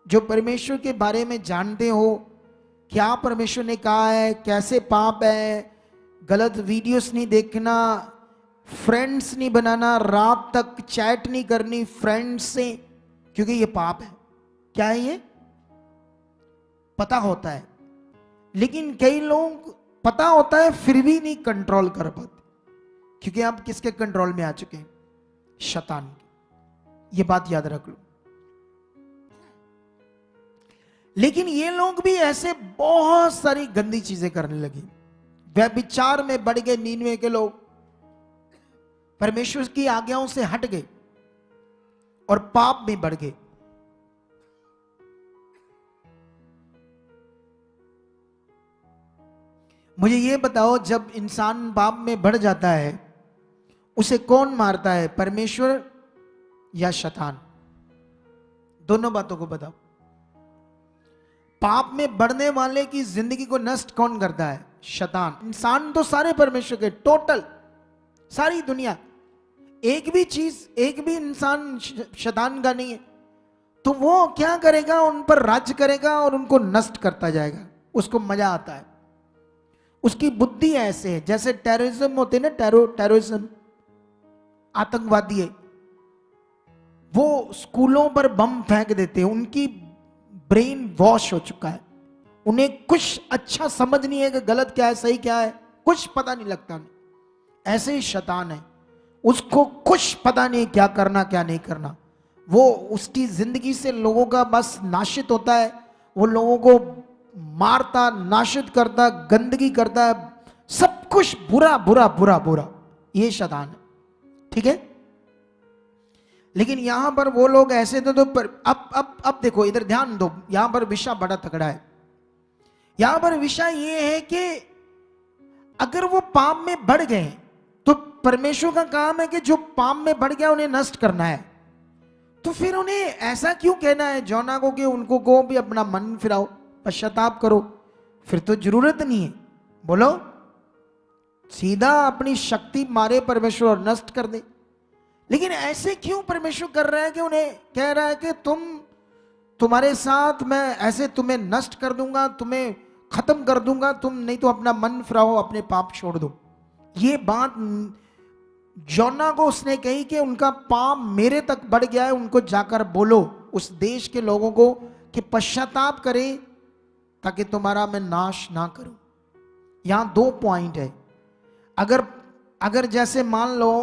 A: जो परमेश्वर के बारे में जानते हो, क्या परमेश्वर ने कहा है, कैसे पाप है, गलत वीडियोस नहीं देखना, फ्रेंड्स नहीं बनाना, रात तक चैट नहीं करनी फ्रेंड्स से, क्योंकि ये पाप है। क्या है ये? पता होता है, लेकिन कई लोग पता होता है फिर भी नहीं कंट्रोल कर पाते, क्योंकि आप किसके कंट्रोल में आ चुके हैं? शैतान की। ये बात याद रख लो। लेकिन ये लोग भी ऐसे बहुत सारी गंदी चीजें करने लगे, व्यभिचार में बढ़ गए। नीनवे के लोग परमेश्वर की आज्ञाओं से हट गए और पाप में बढ़ गए। मुझे ये बताओ, जब इंसान पाप में बढ़ जाता है उसे कौन मारता है, परमेश्वर या शैतान? दोनों बातों को बताओ। पाप में बढ़ने वाले की जिंदगी को नष्ट कौन करता है? शैतान। इंसान तो सारे परमेश्वर के, टोटल सारी दुनिया, एक भी चीज, एक भी इंसान शैतान का नहीं है। तो वो क्या करेगा? उन पर राज्य करेगा और उनको नष्ट करता जाएगा। उसको मजा आता है। उसकी बुद्धि ऐसे है, जैसे टेररिज्म होते ना, टेररिज्म, आतंकवादी है, वो स्कूलों पर बम फेंक देते हैं। उनकी ब्रेन वॉश हो चुका है, उन्हें कुछ अच्छा समझ नहीं है कि गलत क्या है सही क्या है, कुछ पता नहीं लगता। ऐसे ही शैतान है, उसको कुछ पता नहीं क्या करना क्या नहीं करना। वो उसकी जिंदगी से लोगों का बस नाशित होता है, वो लोगों को मारता, नाशित करता, गंदगी करता है, सब कुछ बुरा बुरा बुरा बुरा। ये शैतान है, ठीक है। लेकिन यहां पर वो लोग ऐसे थे तो अब देखो, इधर ध्यान दो, यहां पर विषय बड़ा तगड़ा है। यहां पर विषय ये है कि अगर वो पाप में बढ़ गए तो परमेश्वर का काम है कि जो पाप में बढ़ गया उन्हें नष्ट करना है। तो फिर उन्हें ऐसा क्यों कहना है जोना को कि उनको को भी अपना मन फिराओ, पश्चाताप करो? फिर तो जरूरत नहीं है। बोलो, सीधा अपनी शक्ति मारे परमेश्वर और नष्ट कर दे। लेकिन ऐसे क्यों परमेश्वर कर रहा है कि उन्हें कह रहा है कि तुम्हारे साथ मैं ऐसे तुम्हें नष्ट कर दूंगा, तुम्हें खत्म कर दूंगा, तुम नहीं तो अपना मन फिराओ, अपने पाप छोड़ दो। ये बात जोना को उसने कही कि उनका पाप मेरे तक बढ़ गया है, उनको जाकर बोलो उस देश के लोगों को कि पश्चाताप करें ताकि तुम्हारा मैं नाश ना करूं। यहां दो पॉइंट है। अगर जैसे मान लो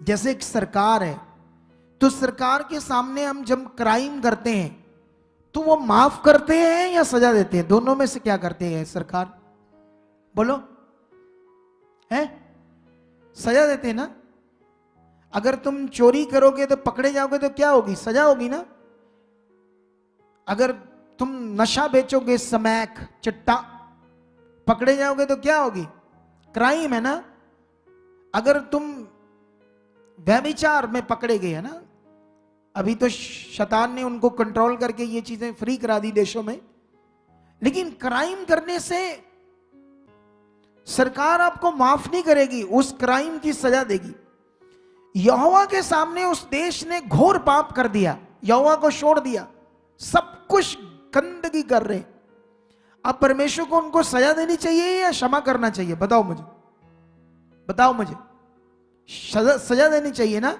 A: जैसे एक सरकार है, तो सरकार के सामने हम जब क्राइम करते हैं तो वो माफ करते हैं या सजा देते हैं? दोनों में से क्या करते हैं सरकार? बोलो, है? सजा देते हैं ना। अगर तुम चोरी करोगे तो पकड़े जाओगे तो क्या होगी? सजा होगी ना। अगर तुम नशा बेचोगे, स्मैक, चिट्टा, पकड़े जाओगे तो क्या होगी? क्राइम है ना। अगर तुम व्यभिचार में पकड़े गए है ना, अभी तो शैतान ने उनको कंट्रोल करके ये चीजें फ्री करा दी देशों में, लेकिन क्राइम करने से सरकार आपको माफ नहीं करेगी, उस क्राइम की सजा देगी। यहोवा के सामने उस देश ने घोर पाप कर दिया, यहोवा को छोड़ दिया, सब कुछ गंदगी कर रहे। अब परमेश्वर को उनको सजा देनी चाहिए या क्षमा करना चाहिए? बताओ मुझे, बताओ मुझे। सजा देनी चाहिए ना,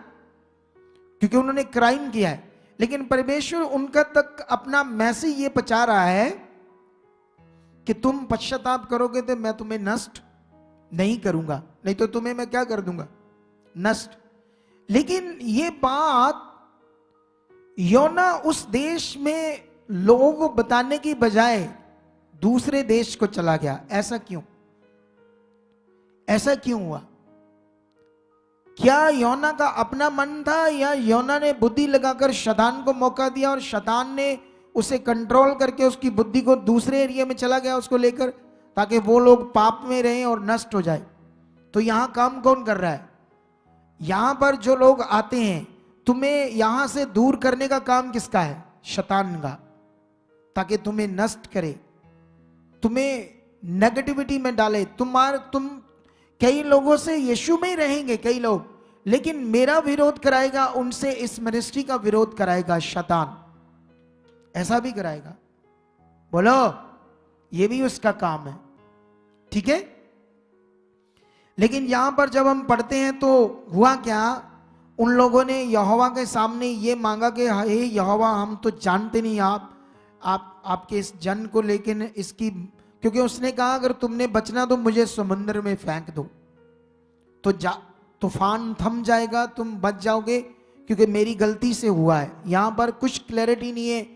A: क्योंकि उन्होंने क्राइम किया है। लेकिन परमेश्वर उनका तक अपना मैसेज ये पहुंचा रहा है कि तुम पश्चाताप करोगे तो मैं तुम्हें नष्ट नहीं करूंगा, नहीं तो तुम्हें मैं क्या कर दूंगा? नष्ट। लेकिन ये बात योना उस देश में लोगों को बताने की बजाय दूसरे देश को चला गया। ऐसा क्यों? ऐसा क्यों हुआ? क्या योना का अपना मन था या योना ने बुद्धि लगाकर शैतान को मौका दिया और शैतान ने उसे कंट्रोल करके उसकी बुद्धि को दूसरे एरिया में चला गया उसको लेकर, ताकि वो लोग पाप में रहें और नष्ट हो जाए? तो यहां काम कौन कर रहा है? यहां पर जो लोग आते हैं, तुम्हें यहां से दूर करने का काम किसका है? शैतान का, ताकि तुम्हें नष्ट करे, तुम्हें नेगेटिविटी में डाले। तुम कई लोगों से यीशु में ही रहेंगे कई लोग, लेकिन मेरा विरोध कराएगा उनसे, इस मिनिस्ट्री का विरोध कराएगा शैतान। ऐसा भी कराएगा। बोलो, ये भी उसका काम है, ठीक है। लेकिन यहां पर जब हम पढ़ते हैं तो हुआ क्या, उन लोगों ने यहोवा के सामने ये मांगा कि हे यहोवा, हम तो जानते नहीं आप आपके इस जन को, लेकिन इसकी, क्योंकि उसने कहा अगर तुमने बचना तो मुझे समुद्र में फेंक दो, तो तूफान थम जाएगा, तुम बच जाओगे, क्योंकि मेरी गलती से हुआ है। यहां पर कुछ क्लैरिटी नहीं है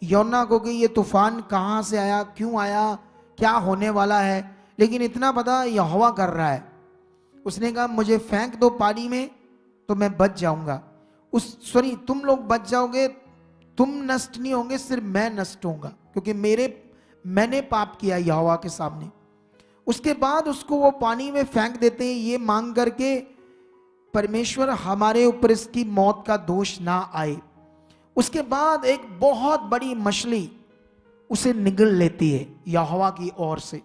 A: योना को कि ये तूफान कहां से आया, क्यों आया, क्या होने वाला है, लेकिन इतना पता यहोवा कर रहा है। उसने कहा मुझे फेंक दो पानी में तो मैं बच जाऊंगा। तुम लोग बच जाओगे, तुम नष्ट नहीं होंगे, सिर्फ मैं नष्ट होऊंगा, क्योंकि मैंने पाप किया यहोवा के सामने। उसके बाद उसको वो पानी में फेंक देते हैं, ये मांग करके परमेश्वर हमारे ऊपर इसकी मौत का दोष ना आए। उसके बाद एक बहुत बड़ी मछली उसे निगल लेती है यहोवा की ओर से,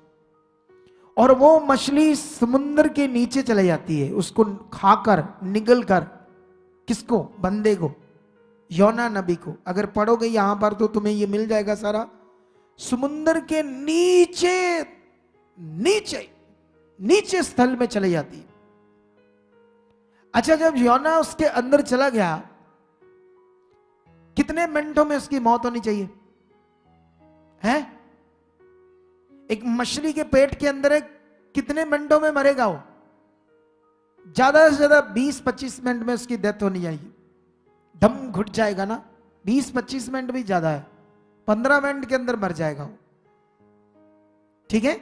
A: और वो मछली समुद्र के नीचे चले जाती है, उसको खाकर निगल कर। किसको? बंदे को, योना नबी को। अगर पढ़ोगे यहां पर तो तुम्हें ये मिल जाएगा सारा। समुद्र के नीचे नीचे नीचे स्थल में चले जाती है। अच्छा, जब योना उसके अंदर चला गया, कितने मिनटों में उसकी मौत होनी चाहिए है? एक मछली के पेट के अंदर है, कितने मिनटों में मरेगा वो? ज्यादा से ज्यादा 20-25 मिनट में उसकी डेथ होनी चाहिए, दम घुट जाएगा ना। 20-25 मिनट भी ज्यादा है, 15 मिनट के अंदर मर जाएगा वो, ठीक है।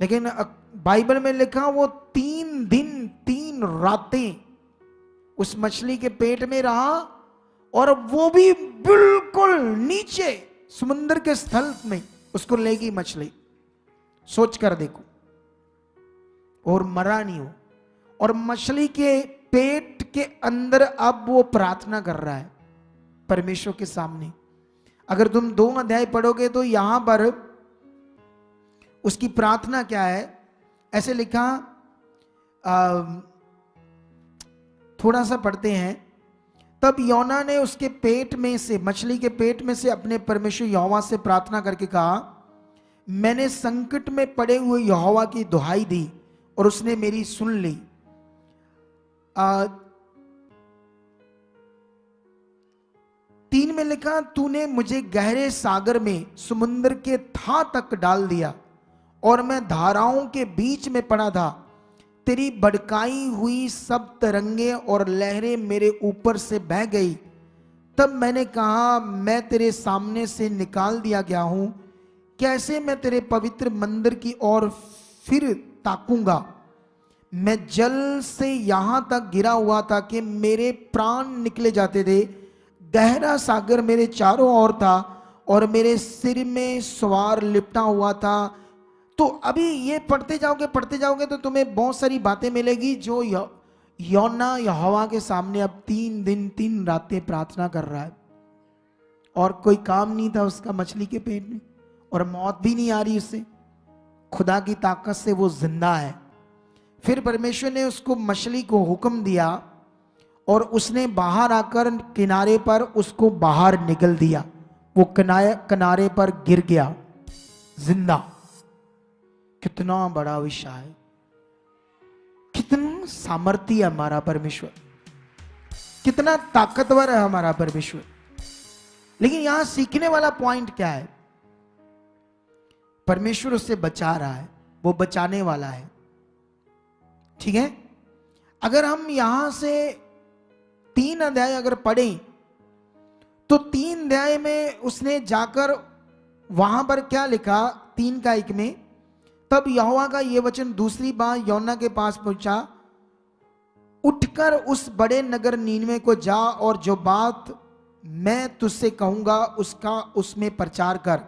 A: लेकिन बाइबल में लिखा वो 3 दिन 3 रातें उस मछली के पेट में रहा, और वो भी बिल्कुल नीचे समुद्र के स्थल में उसको लेगी मछली। सोच कर देखो, और मरा नहीं हो, और मछली के पेट के अंदर अब वो प्रार्थना कर रहा है परमेश्वर के सामने। अगर तुम 2 अध्याय पढ़ोगे तो यहां पर उसकी प्रार्थना क्या है, ऐसे लिखा, थोड़ा सा पढ़ते हैं। तब योना ने उसके पेट में से, मछली के पेट में से अपने परमेश्वर यहोवा से प्रार्थना करके कहा, मैंने संकट में पड़े हुए यहोवा की दुहाई दी और उसने मेरी सुन ली। 3 में लिखा, तूने मुझे गहरे सागर में समुद्र के था तक डाल दिया और मैं धाराओं के बीच में पड़ा था। तेरी भड़काई हुई सब तरंगे और लहरें मेरे ऊपर से बह गई। तब मैंने कहा, मैं तेरे सामने से निकाल दिया गया हूं, कैसे मैं तेरे पवित्र मंदिर की ओर फिर ताकूंगा। मैं जल से यहां तक गिरा हुआ था कि मेरे प्राण निकले जाते थे। गहरा सागर मेरे चारों ओर था और मेरे सिर में सवार लिपटा हुआ था। तो अभी ये पढ़ते जाओगे तो तुम्हें बहुत सारी बातें मिलेगी जो योना यहोवा के सामने अब 3 दिन 3 रातें प्रार्थना कर रहा है, और कोई काम नहीं था उसका मछली के पेट में, और मौत भी नहीं आ रही उससे। खुदा की ताकत से वो जिंदा है। फिर परमेश्वर ने उसको, मछली को हुक्म दिया और उसने बाहर आकर किनारे पर उसको बाहर निकल दिया। वो किनारे पर गिर गया जिंदा। कितना बड़ा विषय है, कितना सामर्थ्य है हमारा परमेश्वर, कितना ताकतवर है हमारा परमेश्वर। लेकिन यहां सीखने वाला पॉइंट क्या है? परमेश्वर उससे बचा रहा है, वो बचाने वाला है, ठीक है। अगर हम यहां से 3 अध्याय अगर पढ़ें तो 3 अध्याय में उसने जाकर वहां पर क्या लिखा, 3:1 में, तब यहोवा का यह वचन दूसरी बार योना के पास पहुंचा, उठकर उस बड़े नगर नीनवे को जा और जो बात मैं तुझसे कहूंगा उसका उसमें प्रचार कर।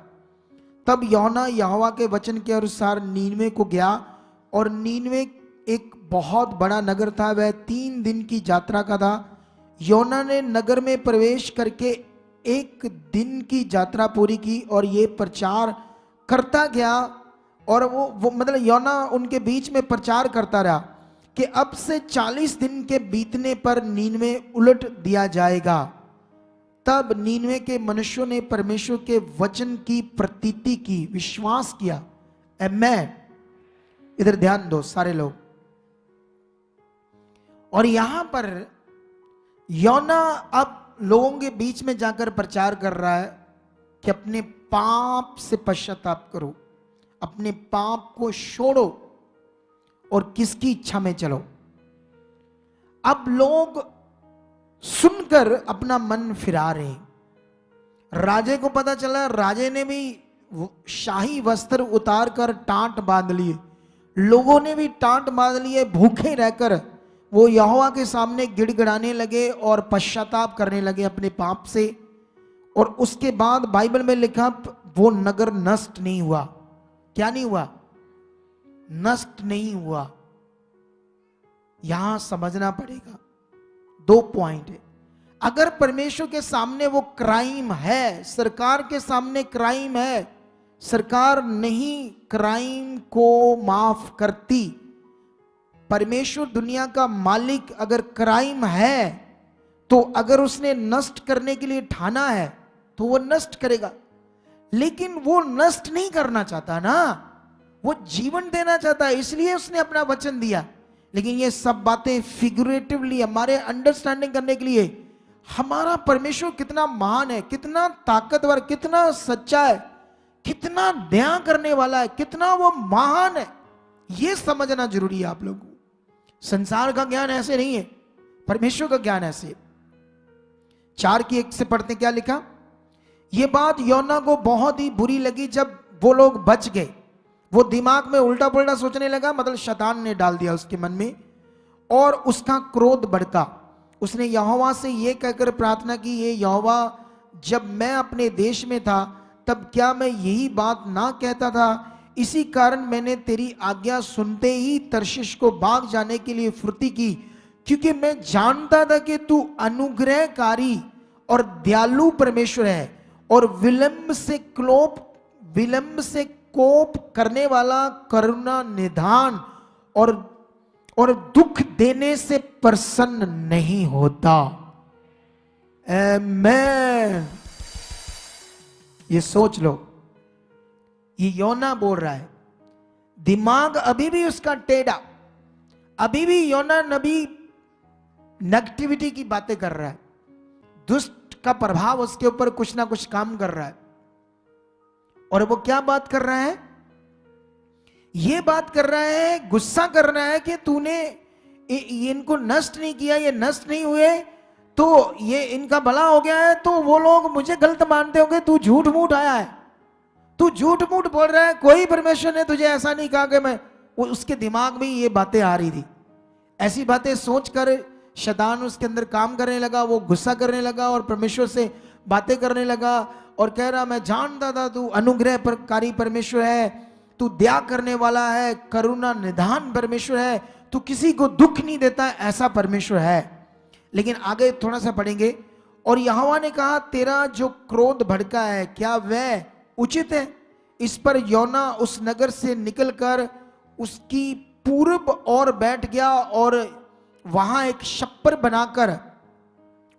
A: तब योना यहोवा के वचन के अनुसार नीनवे को गया, और नीनवे एक बहुत बड़ा नगर था, वह 3 दिन की यात्रा का था। योना ने नगर में प्रवेश करके 1 दिन की यात्रा पूरी की और ये प्रचार करता गया, और वो मतलब योना उनके बीच में प्रचार करता रहा कि अब से 40 दिन के बीतने पर नीनवे उलट दिया जाएगा। तब नीनवे के मनुष्यों ने परमेश्वर के वचन की प्रतीति की, विश्वास किया। आमेन। इधर ध्यान दो सारे लोग, और यहां पर योना अब लोगों के बीच में जाकर प्रचार कर रहा है कि अपने पाप से पश्चाताप करो, अपने पाप को छोड़ो और किसकी इच्छा में चलो। अब लोग सुनकर अपना मन फिरा रहे हैं। राजे को पता चला, राजे ने भी शाही वस्त्र उतार कर टांट बांध लिए, लोगों ने भी टांट बांध लिए, भूखे रहकर वो यहोवा के सामने गिड़गिड़ाने लगे और पश्चाताप करने लगे अपने पाप से। और उसके बाद बाइबल में लिखा वो नगर नष्ट नहीं हुआ। क्या नहीं हुआ? नष्ट नहीं हुआ। यहां समझना पड़ेगा, 2 पॉइंट है। अगर परमेश्वर के सामने वो क्राइम है, सरकार के सामने क्राइम है, सरकार नहीं क्राइम को माफ करती। परमेश्वर दुनिया का मालिक अगर क्राइम है तो अगर उसने नष्ट करने के लिए ठाना है तो वो नष्ट करेगा, लेकिन वो नष्ट नहीं करना चाहता ना, वो जीवन देना चाहता है, इसलिए उसने अपना वचन दिया। लेकिन ये सब बातें फिगरेटिवली हमारे अंडरस्टैंडिंग करने के लिए, हमारा परमेश्वर कितना महान है, कितना ताकतवर, कितना सच्चा है, कितना दया करने वाला है, कितना वो महान है, ये समझना जरूरी है आप लोगों को। संसार का ज्ञान ऐसे नहीं है, परमेश्वर का ज्ञान ऐसे। 4:1 से पढ़ते क्या लिखा। ये बात योना को बहुत ही बुरी लगी जब वो लोग बच गए। वो दिमाग में उल्टा पुल्टा सोचने लगा, मतलब शैतान ने डाल दिया उसके मन में, और उसका क्रोध भड़का। उसने यहोवा से ये कहकर प्रार्थना की, ये यहोवा, जब मैं अपने देश में था तब क्या मैं यही बात ना कहता था? इसी कारण मैंने तेरी आज्ञा सुनते ही तर्शीश को भाग जाने के लिए फुर्ती की, क्योंकि मैं जानता था कि तू अनुग्रहकारी और दयालु परमेश्वर है और विलंब से कोप करने वाला, करुणा निधान और दुख देने से प्रसन्न नहीं होता। आमीन। ये सोच लो, ये योना बोल रहा है, दिमाग अभी भी उसका टेढ़ा, अभी भी योना नबी नेगेटिविटी की बातें कर रहा है, दुष्ट का प्रभाव उसके ऊपर कुछ ना कुछ काम कर रहा है। और वो क्या बात कर रहा है? ये बात कर रहा है, गुस्सा कर रहा है कि तूने इनको नष्ट नहीं किया, ये नष्ट नहीं हुए तो ये इनका भला हो गया है, तो वो लोग मुझे गलत मानते होंगे, तू झूठ मूठ आया है, तू झूठ मूठ बोल रहा है, कोई परमेश्वर ने तुझे ऐसा नहीं कहा कि मैं। उसके दिमाग में ये बातें आ रही थी। ऐसी बातें सोचकर शैतान उसके अंदर काम करने लगा, वो गुस्सा करने लगा और परमेश्वर से बातें करने लगा और कह रहा, मैं जानता था तू अनुग्रहकारी परमेश्वर है, तू दया करने वाला है, करुणा निधान परमेश्वर है, तू किसी को दुख नहीं देता, ऐसा परमेश्वर है। लेकिन आगे थोड़ा सा पढ़ेंगे। और यहोवा ने कहा, तेरा जो क्रोध भड़का है क्या वह उचित है? इस पर योना उस नगर से निकलकर उसकी पूर्व ओर बैठ गया और वहां एक छप्पर बनाकर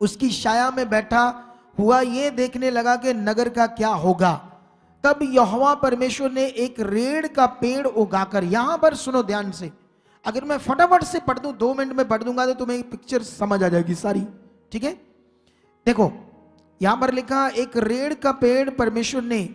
A: उसकी छाया में बैठा हुआ ये देखने लगा कि नगर का क्या होगा। तब यहोवा परमेश्वर ने एक रेड़ का पेड़ उगाकर, यहां पर सुनो ध्यान से, अगर मैं फटाफट से पढ़ दूं, 2 मिनट में पढ़ दूंगा तो तुम्हें एक पिक्चर समझ आ जाएगी सारी, ठीक है। देखो यहां पर लिखा, एक रेड़ का पेड़ परमेश्वर ने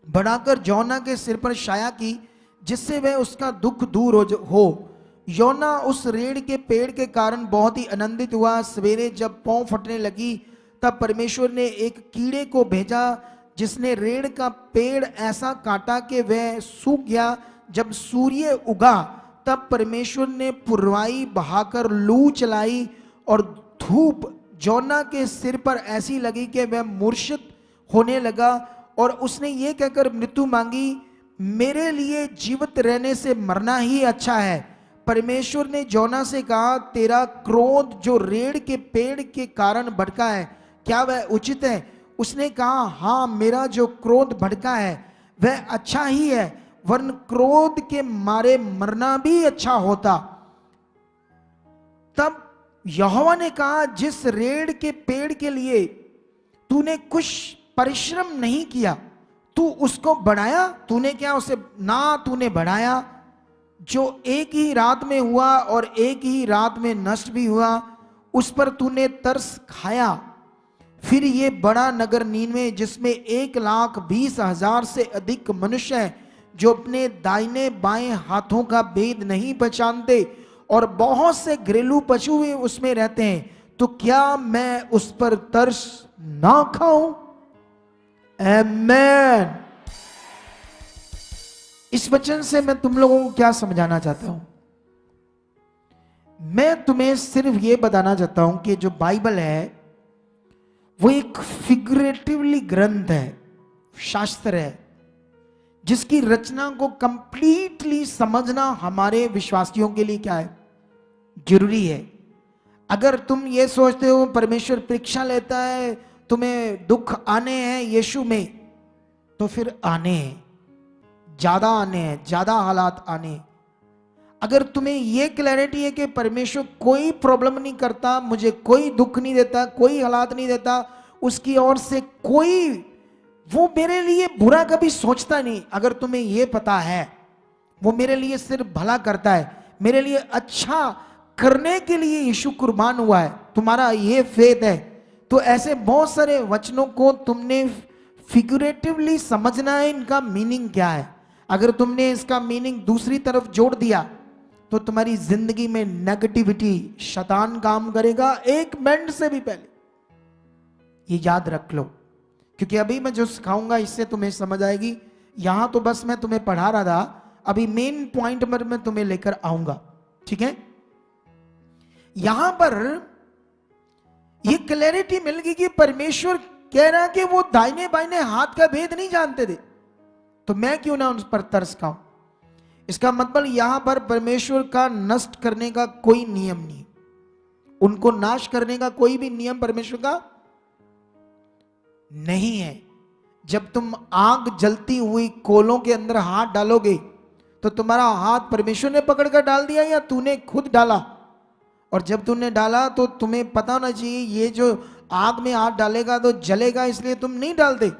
A: बढ़ाकर योना के सिर पर छाया की, जिससे वह उसका दुख दूर हो। योना उस रेड़ के पेड़ के कारण बहुत ही आनंदित हुआ। सवेरे जब पौ फटने लगी तब परमेश्वर ने एक कीड़े को भेजा, जिसने रेड़ का पेड़ ऐसा काटा कि वह सूख गया। जब सूर्य उगा तब परमेश्वर ने पुरवाई बहाकर लू चलाई और धूप योना के सिर पर ऐसी लगी कि वह मूर्छित होने लगा और उसने ये कहकर मृत्यु मांगी, मेरे लिए जीवित रहने से मरना ही अच्छा है। परमेश्वर ने योना से कहा, तेरा क्रोध जो रेड़ के पेड़ के कारण भड़का है क्या वह उचित है? उसने कहा, हाँ, मेरा जो क्रोध भड़का है वह अच्छा ही है, वरन क्रोध के मारे मरना भी अच्छा होता। तब यहोवा ने कहा, जिस रेड़ के पेड़ के लिए तूने कुछ परिश्रम नहीं किया, तू उसको बढ़ाया, तूने क्या उसे ना तूने बढ़ाया, जो एक ही रात में हुआ और एक ही रात में नष्ट भी हुआ, उस पर तूने तरस खाया। फिर ये बड़ा नगर नीनवे, जिसमें 1,20,000 से अधिक मनुष्य हैं, जो अपने दाहिने बाएं हाथों का भेद नहीं पहचानते, और बहुत से घरेलू पशु भी उसमें रहते हैं, तो क्या मैं उस पर तरस ना खाऊं? आमेन। इस वचन से मैं तुम लोगों को क्या समझाना चाहता हूं? मैं तुम्हें सिर्फ यह बताना चाहता हूं कि जो बाइबल है वो एक फिगरेटिवली ग्रंथ है, शास्त्र है, जिसकी रचना को कंप्लीटली समझना हमारे विश्वासियों के लिए क्या है? जरूरी है। अगर तुम ये सोचते हो परमेश्वर परीक्षा लेता है, तुम्हें दुख आने हैं यीशु में, तो फिर आने हैं, ज्यादा आने हैं, ज्यादा हालात आने हैं। अगर तुम्हें यह क्लैरिटी है कि परमेश्वर कोई प्रॉब्लम नहीं करता, मुझे कोई दुख नहीं देता, कोई हालात नहीं देता, उसकी ओर से कोई, वो मेरे लिए बुरा कभी सोचता नहीं, अगर तुम्हें यह पता है वो मेरे लिए सिर्फ भला करता है, मेरे लिए अच्छा करने के लिए यीशु कुर्बान हुआ है, तुम्हारा ये फेथ है, तो ऐसे बहुत सारे वचनों को तुमने फिगरेटिवली समझना है, इनका मीनिंग क्या है। अगर तुमने इसका मीनिंग दूसरी तरफ जोड़ दिया तो तुम्हारी जिंदगी में नेगेटिविटी, शैतान काम करेगा एक मिनट से भी पहले, ये याद रख लो। क्योंकि अभी मैं जो सिखाऊंगा इससे तुम्हें समझ आएगी। यहां तो बस मैं तुम्हें पढ़ा रहा था, अभी मेन पॉइंट पर मैं तुम्हें लेकर आऊंगा, ठीक है। यहां पर ये क्लैरिटी मिल गई कि परमेश्वर कह रहा कि वो दाहिने बाइने हाथ का भेद नहीं जानते थे, तो मैं क्यों ना उन पर तरस खाऊं। इसका मतलब यहां पर परमेश्वर का नष्ट करने का कोई नियम नहीं, उनको नाश करने का कोई भी नियम परमेश्वर का नहीं है। जब तुम आग जलती हुई कोलों के अंदर हाथ डालोगे तो तुम्हारा हाथ परमेश्वर ने पकड़कर डाल दिया या तूने खुद डाला? और जब तूने डाला तो तुम्हें पता होना चाहिए ये जो आग में हाथ डालेगा तो जलेगा, इसलिए तुम नहीं डालते,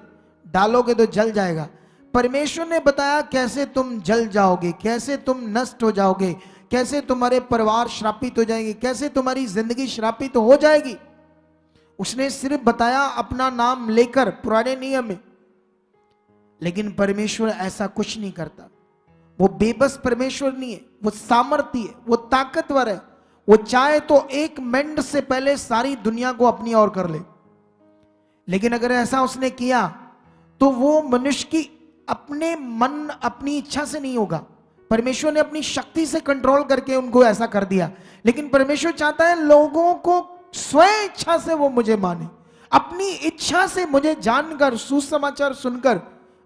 A: डालोगे तो जल जाएगा। परमेश्वर ने बताया कैसे तुम जल जाओगे, कैसे तुम नष्ट हो जाओगे, कैसे तुम्हारे परिवार श्रापित हो जाएंगे, कैसे तुम्हारी जिंदगी श्रापित हो जाएगी। उसने सिर्फ बताया अपना नाम लेकर पुराने नियम में, लेकिन परमेश्वर ऐसा कुछ नहीं करता। वो बेबस परमेश्वर नहीं है, वो सामर्थ्य है, वो ताकतवर है। वो चाहे तो एक मिनट से पहले सारी दुनिया को अपनी ओर कर ले, लेकिन अगर ऐसा उसने किया तो वो मनुष्य की अपने मन, अपनी इच्छा से नहीं होगा। परमेश्वर ने अपनी शक्ति से कंट्रोल करके उनको ऐसा कर दिया, लेकिन परमेश्वर चाहता है लोगों को स्वयं इच्छा से वो मुझे माने, अपनी इच्छा से मुझे जानकर, सुसमाचार सुनकर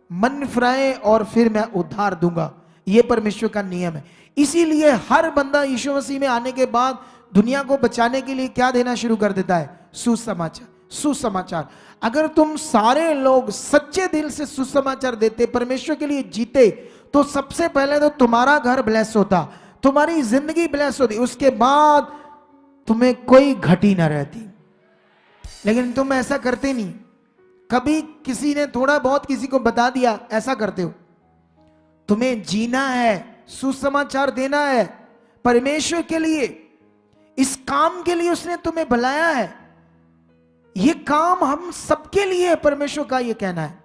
A: मन फिराए और फिर मैं उद्धार दूंगा। यह परमेश्वर का नियम है। इसीलिए हर बंदा यीशु मसीह में आने के बाद दुनिया को बचाने के लिए क्या देना शुरू कर देता है? सुसमाचार। सुसमाचार। अगर तुम सारे लोग सच्चे दिल से सुसमाचार देते, परमेश्वर के लिए जीते, तो सबसे पहले तो तुम्हारा घर ब्लेस होता, तुम्हारी जिंदगी ब्लेस होती, उसके बाद तुम्हें कोई घटी ना रहती। लेकिन तुम ऐसा करते नहीं। कभी किसी ने थोड़ा बहुत किसी को बता दिया, ऐसा करते हो। तुम्हें जीना है, सुसमाचार देना है परमेश्वर के लिए, इस काम के लिए उसने तुम्हें बुलाया है। यह काम हम सबके लिए है, परमेश्वर का यह कहना है।